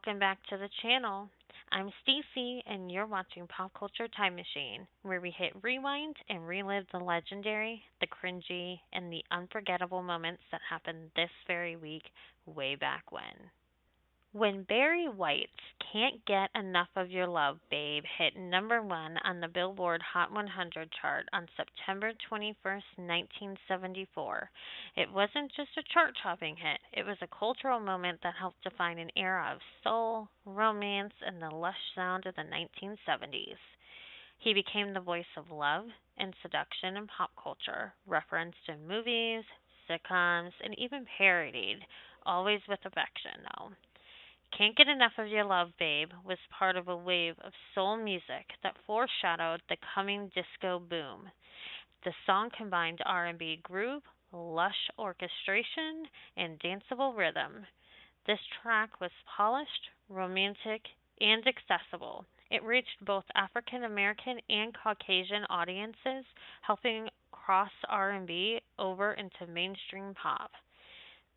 welcome back to the channel. I'm Stacy, and you're watching Pop Culture Time Machine, where we hit rewind and relive the legendary, the cringy, and the unforgettable moments that happened this very week, way back when. When Barry White's Can't Get Enough of Your Love, Babe hit number one on the Billboard Hot 100 chart on September 21st, 1974, it wasn't just a chart topping hit, it was a cultural moment that helped define an era of soul, romance, and the lush sound of the 1970s. He became the voice of love and seduction in pop culture, referenced in movies, sitcoms, and even parodied, always with affection, though. Can't Get Enough of Your Love, Babe was part of a wave of soul music that foreshadowed the coming disco boom. The song combined R&B groove, lush orchestration, and danceable rhythm. This track was polished, romantic, and accessible. It reached both African American and Caucasian audiences, helping cross R&B over into mainstream pop.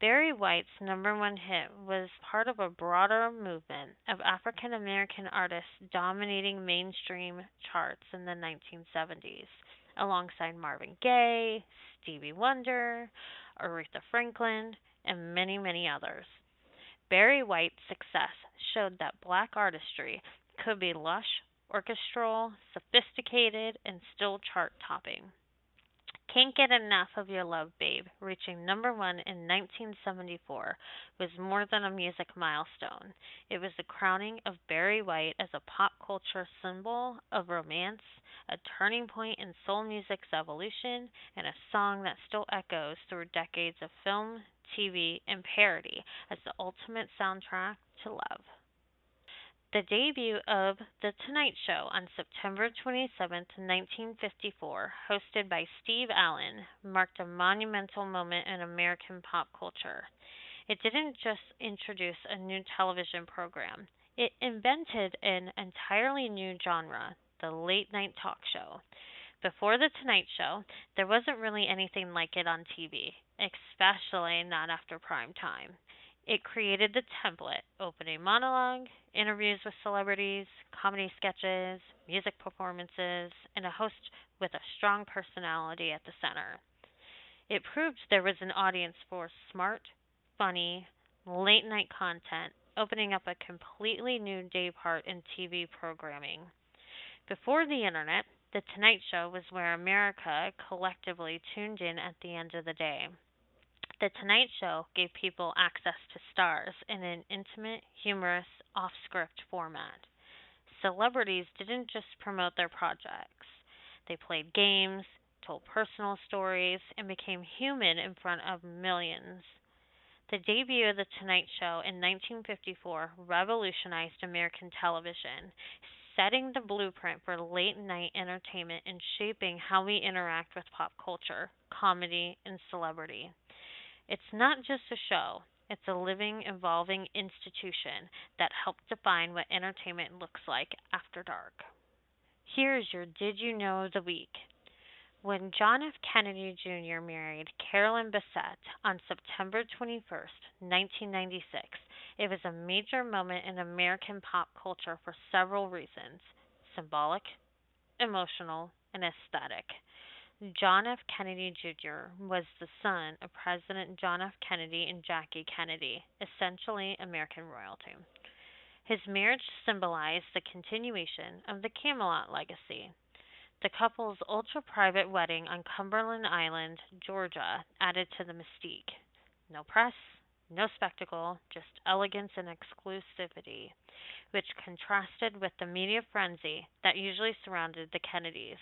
Barry White's number one hit was part of a broader movement of African American artists dominating mainstream charts in the 1970s, alongside Marvin Gaye, Stevie Wonder, Aretha Franklin, and many, many others. Barry White's success showed that black artistry could be lush, orchestral, sophisticated, and still chart topping. Can't Get Enough of Your Love, Babe, reaching number one in 1974, was more than a music milestone. It was the crowning of Barry White as a pop culture symbol of romance, a turning point in soul music's evolution, and a song that still echoes through decades of film, TV, and parody as the ultimate soundtrack to love. The debut of The Tonight Show on September 27th, 1954, hosted by Steve Allen, marked a monumental moment in American pop culture. It didn't just introduce a new television program, it invented an entirely new genre, the late night talk show. Before The Tonight Show, there wasn't really anything like it on TV, especially not after prime time. It created the template: opening monologue, interviews with celebrities, comedy sketches, music performances, and a host with a strong personality at the center. It proved there was an audience for smart, funny, late night content, opening up a completely new day part in TV programming. Before the internet, The Tonight Show was where America collectively tuned in at the end of the day. The Tonight Show gave people access to stars in an intimate, humorous, off script format. Celebrities didn't just promote their projects, they played games, told personal stories, and became human in front of millions. The debut of The Tonight Show in 1954 revolutionized American television, setting the blueprint for late night entertainment and shaping how we interact with pop culture, comedy, and celebrity. It's not just a show, it's a living, evolving institution that helped define what entertainment looks like after dark. Here's your Did You Know of the Week. When John F. Kennedy Jr. married Carolyn Bessette on September 21st, 1996, it was a major moment in American pop culture for several reasons: symbolic, emotional, and aesthetic. John F. Kennedy Jr. was the son of President John F. Kennedy and Jackie Kennedy, essentially American royalty. His marriage symbolized the continuation of the Camelot legacy. The couple's ultra private wedding on Cumberland Island, Georgia, added to the mystique. No press, no spectacle, just elegance and exclusivity, which contrasted with the media frenzy that usually surrounded the Kennedys.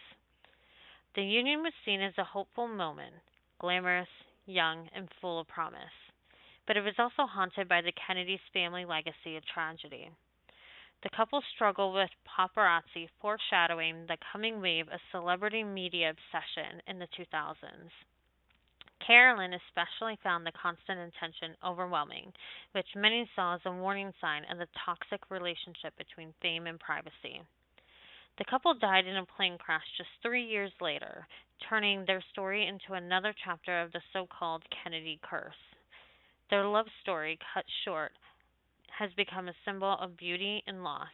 The union was seen as a hopeful moment, glamorous, young, and full of promise. But it was also haunted by the Kennedy's family legacy of tragedy. The couple struggled with paparazzi foreshadowing the coming wave of celebrity media obsession in the 2000s. Carolyn especially found the constant attention overwhelming, which many saw as a warning sign of the toxic relationship between fame and privacy. The couple died in a plane crash just 3 years later, turning their story into another chapter of the so called Kennedy curse. Their love story, cut short, has become a symbol of beauty and loss.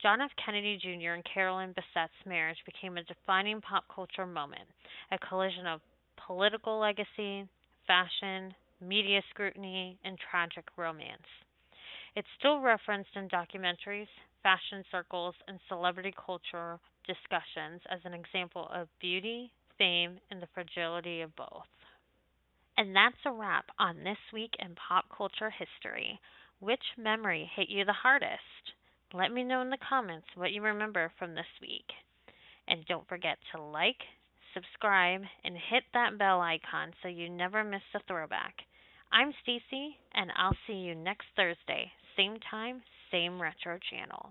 John F. Kennedy Jr. and Carolyn Bessette's marriage became a defining pop culture moment, a collision of political legacy, fashion, media scrutiny, and tragic romance. It's still referenced in documentaries, fashion circles, and celebrity culture discussions as an example of beauty, fame, and the fragility of both. And that's a wrap on this week in pop culture history. Which memory hit you the hardest? Let me know in the comments what you remember from this week. And don't forget to like, subscribe, and hit that bell icon so you never miss a throwback. I'm Stacy, and I'll see you next Thursday, same time, same retro channel.